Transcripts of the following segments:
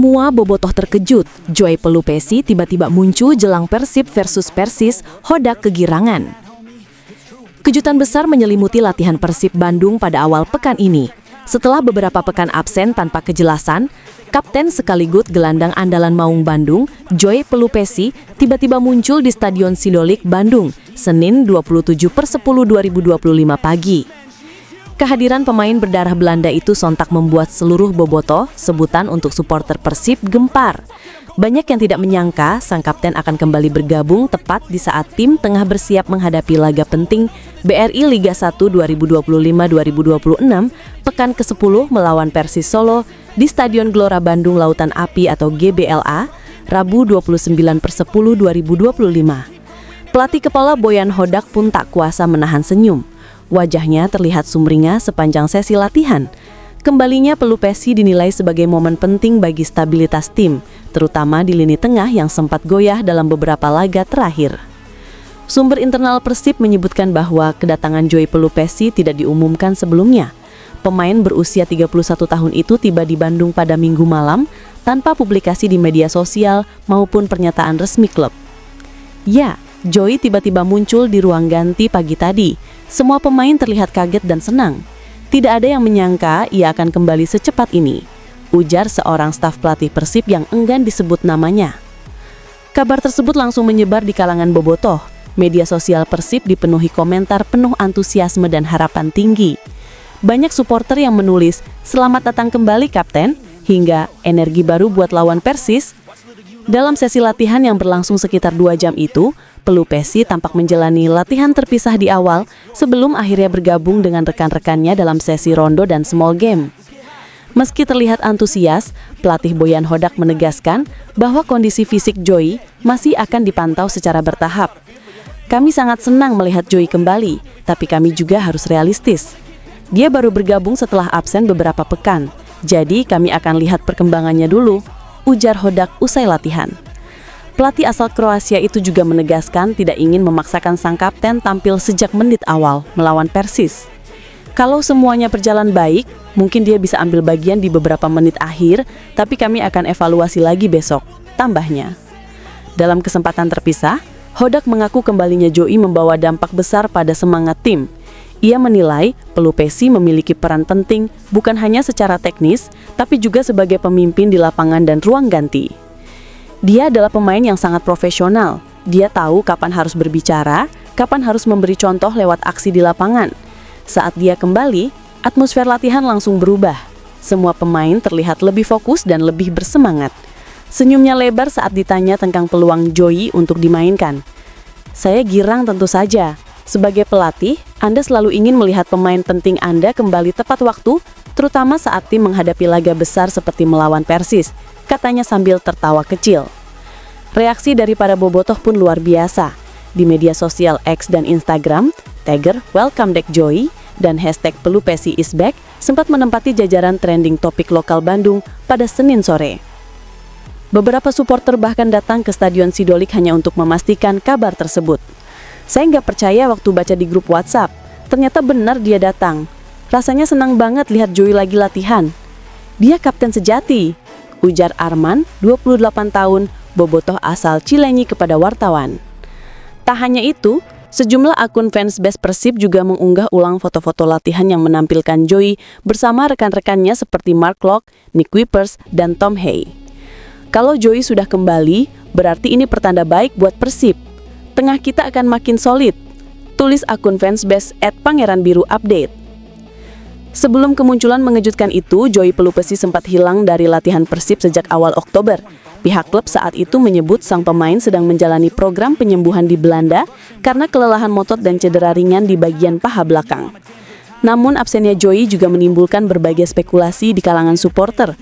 Semua bobotoh terkejut. Joy Pelupesi tiba-tiba muncul jelang Persib versus Persis, Hodak kegirangan. Kejutan besar menyelimuti latihan Persib Bandung pada awal pekan ini. Setelah beberapa pekan absen tanpa kejelasan, kapten sekaligus gelandang andalan Maung Bandung, Joy Pelupesi, tiba-tiba muncul di Stadion Sidolik, Bandung, Senin 27/10/2025 pagi. Kehadiran pemain berdarah Belanda itu sontak membuat seluruh bobotoh, sebutan untuk supporter Persib, gempar. Banyak yang tidak menyangka sang kapten akan kembali bergabung tepat di saat tim tengah bersiap menghadapi laga penting BRI Liga 1 2025-2026 pekan ke-10 melawan Persis Solo di Stadion Gelora Bandung Lautan Api atau GBLA, Rabu 29/10/2025. Pelatih kepala Boyan Hodak pun tak kuasa menahan senyum. Wajahnya terlihat sumringah sepanjang sesi latihan. Kembalinya Pelupesi dinilai sebagai momen penting bagi stabilitas tim, terutama di lini tengah yang sempat goyah dalam beberapa laga terakhir. Sumber internal Persib menyebutkan bahwa kedatangan Joy Pelupesi tidak diumumkan sebelumnya. Pemain berusia 31 tahun itu tiba di Bandung pada Minggu malam tanpa publikasi di media sosial maupun pernyataan resmi klub. Ya, Joy tiba-tiba muncul di ruang ganti pagi tadi. Semua pemain terlihat kaget dan senang. Tidak ada yang menyangka ia akan kembali secepat ini, ujar seorang staf pelatih Persib yang enggan disebut namanya. Kabar tersebut langsung menyebar di kalangan bobotoh. Media sosial Persib dipenuhi komentar penuh antusiasme dan harapan tinggi. Banyak supporter yang menulis, "Selamat datang kembali Kapten," hingga "Energi baru buat lawan Persis." Dalam sesi latihan yang berlangsung sekitar 2 jam itu, Pelupesi tampak menjalani latihan terpisah di awal sebelum akhirnya bergabung dengan rekan-rekannya dalam sesi rondo dan small game. Meski terlihat antusias, pelatih Boyan Hodak menegaskan bahwa kondisi fisik Joy masih akan dipantau secara bertahap. "Kami sangat senang melihat Joy kembali, tapi kami juga harus realistis. Dia baru bergabung setelah absen beberapa pekan, jadi kami akan lihat perkembangannya dulu," ujar Hodak usai latihan. Pelatih asal Kroasia itu juga menegaskan tidak ingin memaksakan sang kapten tampil sejak menit awal melawan Persis. "Kalau semuanya berjalan baik, mungkin dia bisa ambil bagian di beberapa menit akhir, tapi kami akan evaluasi lagi besok," tambahnya. Dalam kesempatan terpisah, Hodak mengaku kembalinya Joy membawa dampak besar pada semangat tim. Ia menilai Pelupesi memiliki peran penting bukan hanya secara teknis, tapi juga sebagai pemimpin di lapangan dan ruang ganti. "Dia adalah pemain yang sangat profesional. Dia tahu kapan harus berbicara, kapan harus memberi contoh lewat aksi di lapangan. Saat dia kembali, atmosfer latihan langsung berubah. Semua pemain terlihat lebih fokus dan lebih bersemangat." Senyumnya lebar saat ditanya tentang peluang Joy untuk dimainkan. "Saya girang tentu saja. Sebagai pelatih, Anda selalu ingin melihat pemain penting Anda kembali tepat waktu, terutama saat tim menghadapi laga besar seperti melawan Persis," katanya sambil tertawa kecil. Reaksi dari para bobotoh pun luar biasa. Di media sosial X dan Instagram, tagger "Welcome Back Joy" dan hashtag "Pelupesi is back" sempat menempati jajaran trending topik lokal Bandung pada Senin sore. Beberapa supporter bahkan datang ke Stadion Sidolik hanya untuk memastikan kabar tersebut. "Saya nggak percaya waktu baca di grup WhatsApp. Ternyata benar dia datang. Rasanya senang banget lihat Joy lagi latihan. Dia kapten sejati," ujar Arman, 28 tahun, bobotoh asal Cilenyi kepada wartawan. Tak hanya itu, sejumlah akun fansbase Persib juga mengunggah ulang foto-foto latihan yang menampilkan Joy bersama rekan-rekannya seperti Mark Locke, Nick Kuipers, dan Tom Hay. "Kalau Joy sudah kembali, berarti ini pertanda baik buat Persib. Tengah kita akan makin solid," tulis akun fansbase @pangeranbiruupdate. Sebelum kemunculan mengejutkan itu, Joy Pelupesi sempat hilang dari latihan Persib sejak awal Oktober. Pihak klub saat itu menyebut sang pemain sedang menjalani program penyembuhan di Belanda karena kelelahan motot dan cedera ringan di bagian paha belakang. Namun absennya Joy juga menimbulkan berbagai spekulasi di kalangan supporter.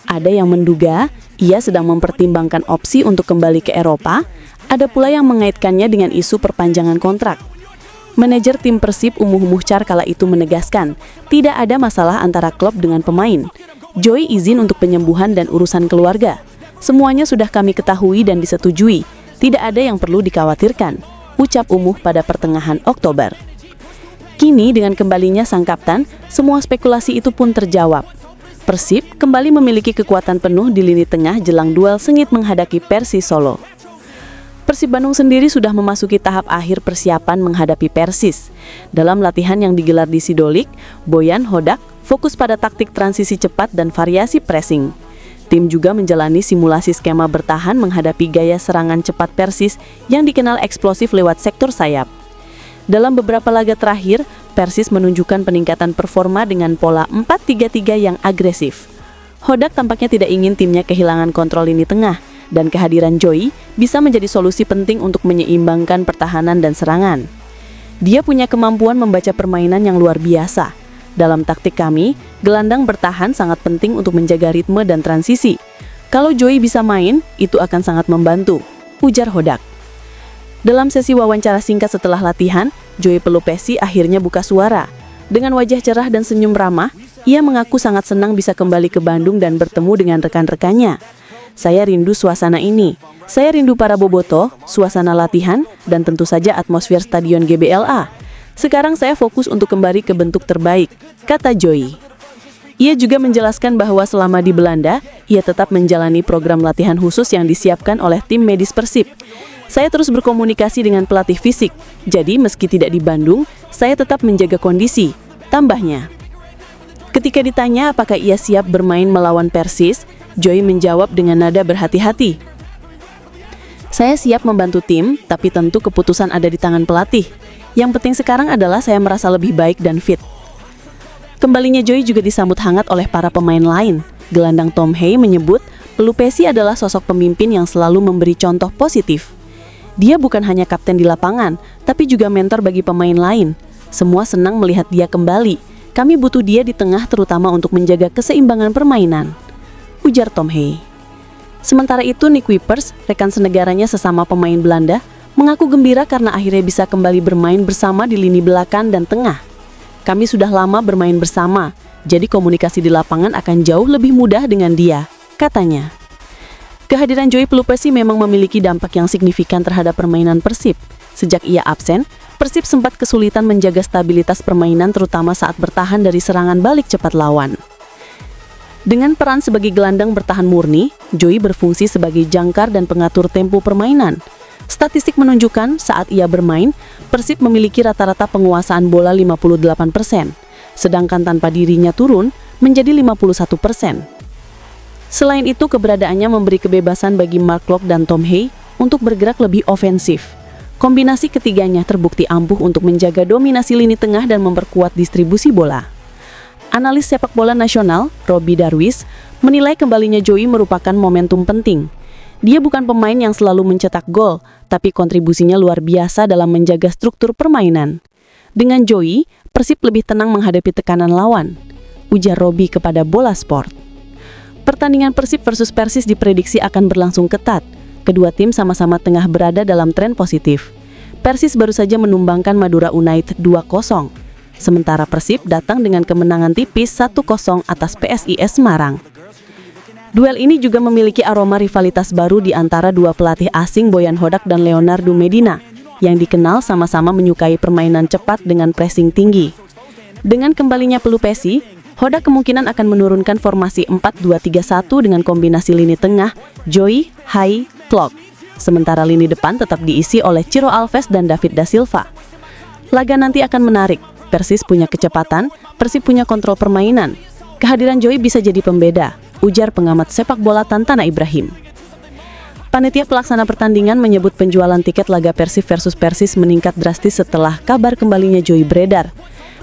Ada yang menduga ia sedang mempertimbangkan opsi untuk kembali ke Eropa, ada pula yang mengaitkannya dengan isu perpanjangan kontrak. Manajer tim Persib Umuh Muhcar kala itu menegaskan, tidak ada masalah antara klub dengan pemain. Joy izin untuk penyembuhan dan urusan keluarga. Semuanya sudah kami ketahui dan disetujui, tidak ada yang perlu dikhawatirkan, ucap Umuh pada pertengahan Oktober. Kini dengan kembalinya sang kapten, semua spekulasi itu pun terjawab. Persib kembali memiliki kekuatan penuh di lini tengah jelang duel sengit menghadapi Persis Solo. Persib Bandung sendiri sudah memasuki tahap akhir persiapan menghadapi Persis. Dalam latihan yang digelar di Sidolik, Boyan Hodak fokus pada taktik transisi cepat dan variasi pressing. Tim juga menjalani simulasi skema bertahan menghadapi gaya serangan cepat Persis yang dikenal eksplosif lewat sektor sayap. Dalam beberapa laga terakhir, Persis menunjukkan peningkatan performa dengan pola 4-3-3 yang agresif. Hodak tampaknya tidak ingin timnya kehilangan kontrol lini tengah, dan kehadiran Joy bisa menjadi solusi penting untuk menyeimbangkan pertahanan dan serangan. Dia punya kemampuan membaca permainan yang luar biasa. Dalam taktik kami, gelandang bertahan sangat penting untuk menjaga ritme dan transisi. Kalau Joy bisa main, itu akan sangat membantu, ujar Hodak. Dalam sesi wawancara singkat setelah latihan, Joy Pelupesi akhirnya buka suara. Dengan wajah cerah dan senyum ramah, ia mengaku sangat senang bisa kembali ke Bandung dan bertemu dengan rekan-rekannya. Saya rindu suasana ini. Saya rindu para bobotoh, suasana latihan, dan tentu saja atmosfer Stadion GBLA. Sekarang saya fokus untuk kembali ke bentuk terbaik, kata Joy. Ia juga menjelaskan bahwa selama di Belanda, ia tetap menjalani program latihan khusus yang disiapkan oleh tim medis Persib. Saya terus berkomunikasi dengan pelatih fisik, jadi meski tidak di Bandung, saya tetap menjaga kondisi, tambahnya. Ketika ditanya apakah ia siap bermain melawan Persis, Joy menjawab dengan nada berhati-hati. Saya siap membantu tim, tapi tentu keputusan ada di tangan pelatih. Yang penting sekarang adalah saya merasa lebih baik dan fit. Kembalinya Joy juga disambut hangat oleh para pemain lain. Gelandang Tom Hey menyebut, Pelupesi adalah sosok pemimpin yang selalu memberi contoh positif. Dia bukan hanya kapten di lapangan, tapi juga mentor bagi pemain lain. Semua senang melihat dia kembali. Kami butuh dia di tengah terutama untuk menjaga keseimbangan permainan, ujar Tom Hey. Sementara itu Nick Wipers, rekan senegaranya sesama pemain Belanda, mengaku gembira karena akhirnya bisa kembali bermain bersama di lini belakang dan tengah. Kami sudah lama bermain bersama, jadi komunikasi di lapangan akan jauh lebih mudah dengan dia, katanya. Kehadiran Joy Pelupesi memang memiliki dampak yang signifikan terhadap permainan Persib. Sejak ia absen, Persib sempat kesulitan menjaga stabilitas permainan terutama saat bertahan dari serangan balik cepat lawan. Dengan peran sebagai gelandang bertahan murni, Joy berfungsi sebagai jangkar dan pengatur tempo permainan. Statistik menunjukkan saat ia bermain, Persib memiliki rata-rata penguasaan bola 58%, sedangkan tanpa dirinya turun menjadi 51%. Selain itu, keberadaannya memberi kebebasan bagi Mark Locke dan Tom Hey untuk bergerak lebih ofensif. Kombinasi ketiganya terbukti ampuh untuk menjaga dominasi lini tengah dan memperkuat distribusi bola. Analis sepak bola nasional, Robbie Darwis, menilai kembalinya Joy merupakan momentum penting. Dia bukan pemain yang selalu mencetak gol, tapi kontribusinya luar biasa dalam menjaga struktur permainan. Dengan Joy, Persib lebih tenang menghadapi tekanan lawan, ujar Robbie kepada Bola Sport. Pertandingan Persib versus Persis diprediksi akan berlangsung ketat. Kedua tim sama-sama tengah berada dalam tren positif. Persis baru saja menumbangkan Madura United 2-0. Sementara Persib datang dengan kemenangan tipis 1-0 atas PSIS Semarang. Duel ini juga memiliki aroma rivalitas baru di antara dua pelatih asing Boyan Hodak dan Leonardo Medina, yang dikenal sama-sama menyukai permainan cepat dengan pressing tinggi. Dengan kembalinya Pelupesi, Hodak kemungkinan akan menurunkan formasi 4-2-3-1 dengan kombinasi lini tengah Joy, Hai, Klok. Sementara lini depan tetap diisi oleh Ciro Alves dan David da Silva. Laga nanti akan menarik. Persis punya kecepatan, Persib punya kontrol permainan. Kehadiran Joy bisa jadi pembeda, ujar pengamat sepak bola Tantana Ibrahim. Panitia pelaksana pertandingan menyebut penjualan tiket laga Persib versus Persis meningkat drastis setelah kabar kembalinya Joy beredar.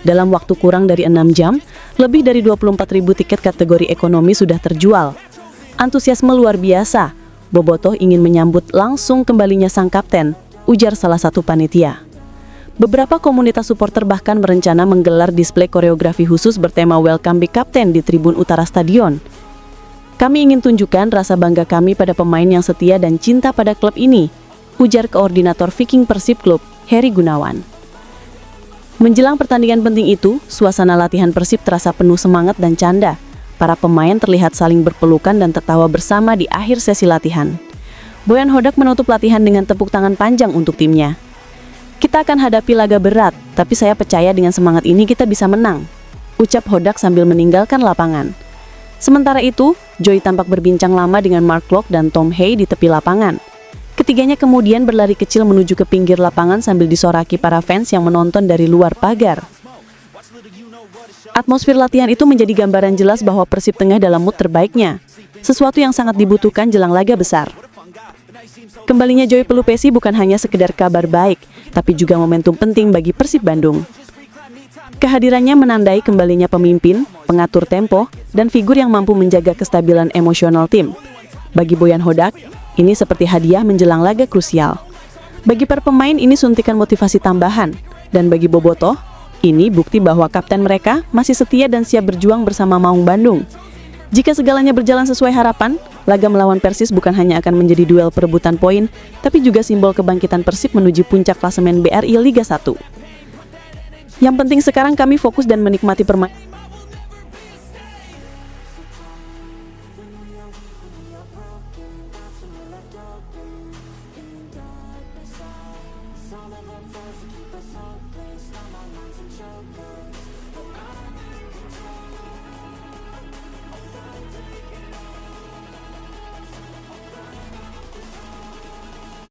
Dalam waktu kurang dari 6 jam, lebih dari 24.000 tiket kategori ekonomi sudah terjual. Antusiasme luar biasa. Bobotoh ingin menyambut langsung kembalinya sang kapten, ujar salah satu panitia. Beberapa komunitas supporter bahkan berencana menggelar display koreografi khusus bertema Welcome Big Captain di tribun utara stadion. Kami ingin tunjukkan rasa bangga kami pada pemain yang setia dan cinta pada klub ini, ujar koordinator Viking Persib Club, Heri Gunawan. Menjelang pertandingan penting itu, suasana latihan Persib terasa penuh semangat dan canda. Para pemain terlihat saling berpelukan dan tertawa bersama di akhir sesi latihan. Boyan Hodak menutup latihan dengan tepuk tangan panjang untuk timnya. Kita akan hadapi laga berat, tapi saya percaya dengan semangat ini kita bisa menang, ucap Hodak sambil meninggalkan lapangan. Sementara itu, Joy tampak berbincang lama dengan Mark Locke dan Tom Hay di tepi lapangan. Ketiganya kemudian berlari kecil menuju ke pinggir lapangan sambil disoraki para fans yang menonton dari luar pagar. Atmosfer latihan itu menjadi gambaran jelas bahwa Persib tengah dalam mood terbaiknya, sesuatu yang sangat dibutuhkan jelang laga besar. Kembalinya Joy Pelupesi bukan hanya sekedar kabar baik, tapi juga momentum penting bagi Persib Bandung. Kehadirannya menandai kembalinya pemimpin, pengatur tempo, dan figur yang mampu menjaga kestabilan emosional tim. Bagi Boyan Hodak, ini seperti hadiah menjelang laga krusial. Bagi para pemain ini suntikan motivasi tambahan, dan bagi Bobotoh, ini bukti bahwa kapten mereka masih setia dan siap berjuang bersama Maung Bandung. Jika segalanya berjalan sesuai harapan, laga melawan Persis bukan hanya akan menjadi duel perebutan poin, tapi juga simbol kebangkitan Persib menuju puncak klasemen BRI Liga 1. Yang penting sekarang kami fokus dan menikmati permainan.